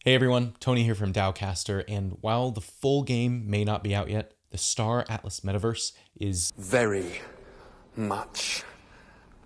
Hey everyone, Tony here from Dowcaster, and while the full game may not be out yet, the Star Atlas metaverse is very much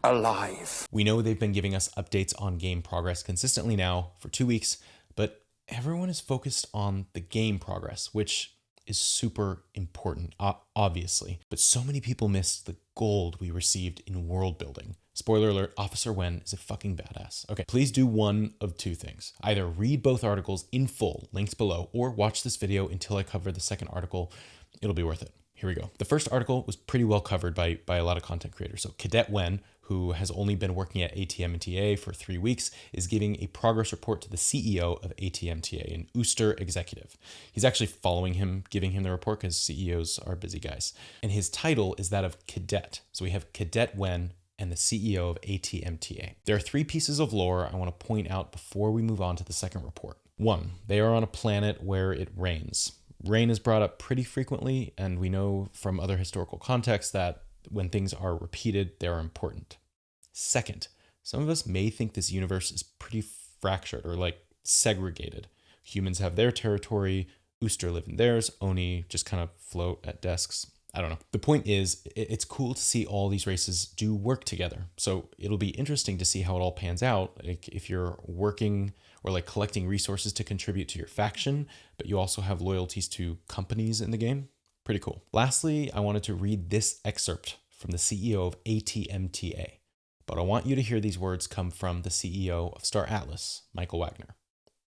alive. We know they've been giving us updates on game progress consistently now for 2 weeks, but everyone is focused on the game progress, which is super important, obviously. But so many people missed the gold we received in world building. Spoiler alert, Officer Wenn is a fucking badass. Okay, please do one of two things. Either read both articles in full, links below, or watch this video until I cover the second article. It'll be worth it. Here we go. The first article was pretty well covered by a lot of content creators. So Cadet Wenn, who has only been working at ATM&TA for 3 weeks, is giving a progress report to the CEO of ATM&TA, an Ooster executive. He's actually following him, giving him the report because CEOs are busy guys. And his title is that of Cadet. So we have Cadet Wenn and the CEO of ATM&TA. There are 3 pieces of lore I want to point out before we move on to the second report. 1, they are on a planet where it rains. Rain is brought up pretty frequently, and we know from other historical contexts that when things are repeated, they are important. Second, some of us may think this universe is pretty fractured or like segregated. Humans have their territory, Ooster live in theirs, Oni just kind of float at desks. I don't know. The point is, it's cool to see all these races do work together. So it'll be interesting to see how it all pans out. Like if you're working or like collecting resources to contribute to your faction, but you also have loyalties to companies in the game. Pretty cool. Lastly, I wanted to read this excerpt from the CEO of ATM&TA. But I want you to hear these words come from the CEO of Star Atlas, Michael Wagner.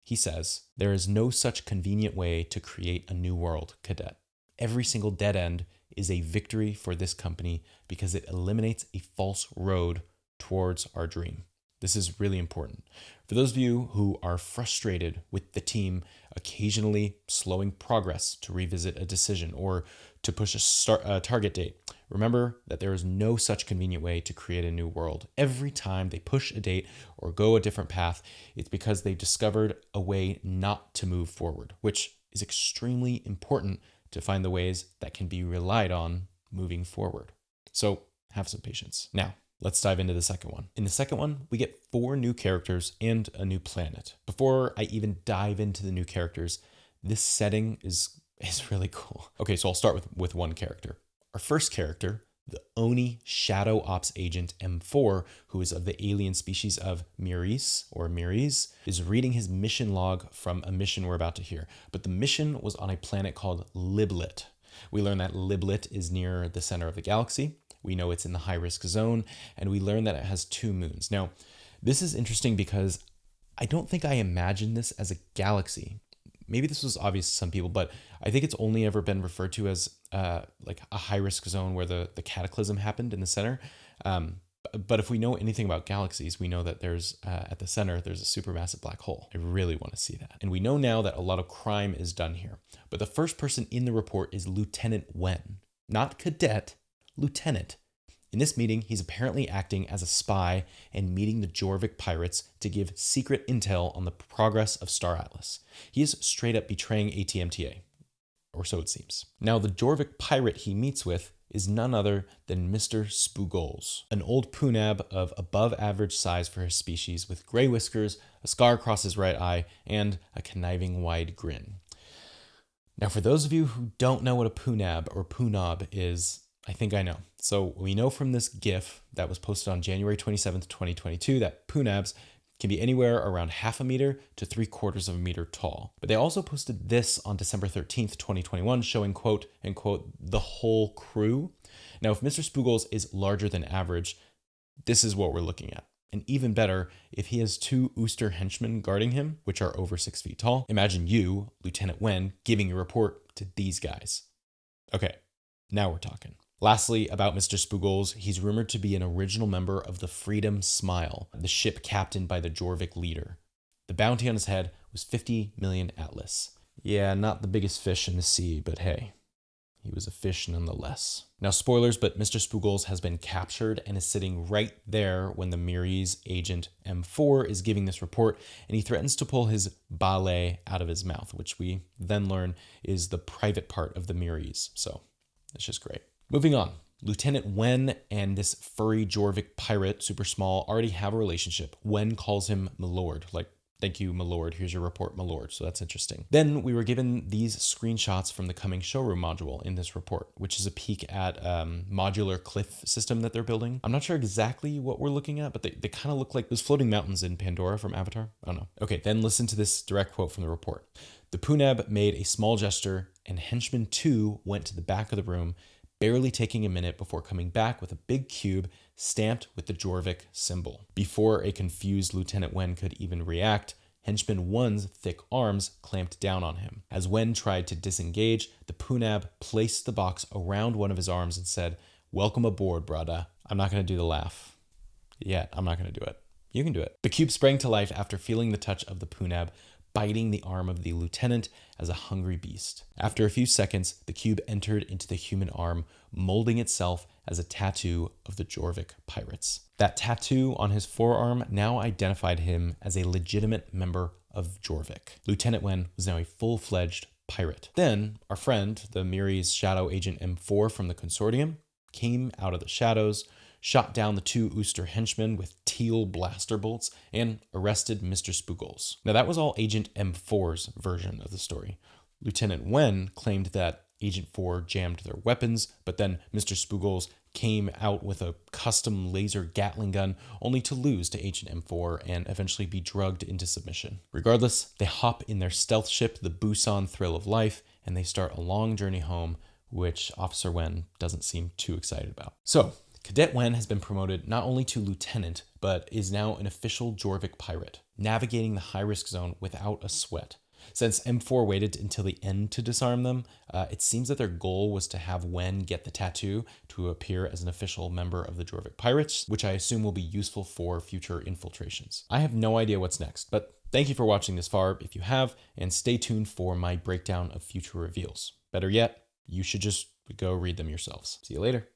He says, "There is no such convenient way to create a new world, Cadet. Every single dead end is a victory for this company because it eliminates a false road towards our dream." This is really important. For those of you who are frustrated with the team occasionally slowing progress to revisit a decision or to push a target date, remember that there is no such convenient way to create a new world. Every time they push a date or go a different path, it's because they've discovered a way not to move forward, which is extremely important to find the ways that can be relied on moving forward. So have some patience. Now, let's dive into the second one. In the second one, we get 4 new characters and a new planet. Before I even dive into the new characters, this setting is really cool. Okay, so I'll start with one character. Our first character, the Oni Shadow Ops Agent M4, who is of the alien species of Miris, is reading his mission log from a mission we're about to hear. But the mission was on a planet called Liblet. We learn that Liblet is near the center of the galaxy. We know it's in the high-risk zone, and we learn that it has 2 moons. Now, this is interesting because I don't think I imagined this as a galaxy. Maybe this was obvious to some people, but I think it's only ever been referred to as like a high-risk zone where the cataclysm happened in the center. But if we know anything about galaxies, we know that there's at the center, there's a supermassive black hole. I really want to see that. And we know now that a lot of crime is done here. But the first person in the report is Lieutenant Wenn, not Cadet, Lieutenant. In this meeting, he's apparently acting as a spy and meeting the Jorvik pirates to give secret intel on the progress of Star Atlas. He is straight up betraying ATM&TA, or so it seems. Now, the Jorvik pirate he meets with is none other than Mr. Spoogols, an old punab of above average size for his species with gray whiskers, a scar across his right eye, and a conniving wide grin. Now, for those of you who don't know what a punab or punob is, I think I know. So we know from this GIF that was posted on January 27th, 2022, that punabs can be anywhere around 0.5 meter to 0.75 meter tall. But they also posted this on December 13th, 2021, showing quote unquote, the whole crew. Now, if Mr. Spoogols is larger than average, this is what we're looking at. And even better, if he has 2 Ooster henchmen guarding him, which are over 6 feet tall, imagine you, Lieutenant Wenn, giving a report to these guys. Okay, now we're talking. Lastly, about Mr. Spoogols, he's rumored to be an original member of the Freedom Smile, the ship captained by the Jorvik leader. The bounty on his head was 50 million atlas. Yeah, not the biggest fish in the sea, but hey, he was a fish nonetheless. Now, spoilers, but Mr. Spoogols has been captured and is sitting right there when the Miris agent M4 is giving this report, and he threatens to pull his ballet out of his mouth, which we then learn is the private part of the Miris. So it's just great. Moving on, Lieutenant Wenn and this furry Jorvik pirate, super small, already have a relationship. Wenn calls him Milord, like Thank you, my lord. Here's your report, my lord. So that's interesting. Then we were given these screenshots from the coming showroom module in this report, which is a peek at modular cliff system that they're building. I'm not sure exactly what we're looking at, but they kind of look like those floating mountains in Pandora from Avatar. I don't know. Okay, then listen to this direct quote from the report. The Punab made a small gesture, and Henchman 2 went to the back of the room, barely taking a minute before coming back with a big cube stamped with the Jorvik symbol. Before a confused Lieutenant Wenn could even react, Henchman 1's thick arms clamped down on him. As Wenn tried to disengage, the Punab placed the box around one of his arms and said, "Welcome aboard, brada." I'm not going to do the laugh. Yet, I'm not going to do it. You can do it. The cube sprang to life after feeling the touch of the Punab, biting the arm of the lieutenant as a hungry beast. After a few seconds, the cube entered into the human arm, molding itself as a tattoo of the Jorvik pirates. That tattoo on his forearm now identified him as a legitimate member of Jorvik. Lieutenant Wenn was now a full-fledged pirate. Then, our friend, the Miri's Shadow Agent M4 from the Consortium, came out of the shadows, shot down the 2 Ooster henchmen with teal blaster bolts, and arrested Mr. Spoogles. Now that was all Agent M4's version of the story. Lieutenant Wenn claimed that Agent 4 jammed their weapons, but then Mr. Spoogles came out with a custom laser Gatling gun, only to lose to Agent M4 and eventually be drugged into submission. Regardless, they hop in their stealth ship, the Busan Thrill of Life, and they start a long journey home, which Officer Wenn doesn't seem too excited about. So, Cadet Wenn has been promoted not only to lieutenant, but is now an official Jorvik pirate, navigating the high-risk zone without a sweat. Since M4 waited until the end to disarm them, it seems that their goal was to have Wenn get the tattoo to appear as an official member of the Jorvik pirates, which I assume will be useful for future infiltrations. I have no idea what's next, but thank you for watching this far if you have, and stay tuned for my breakdown of future reveals. Better yet, you should just go read them yourselves. See you later.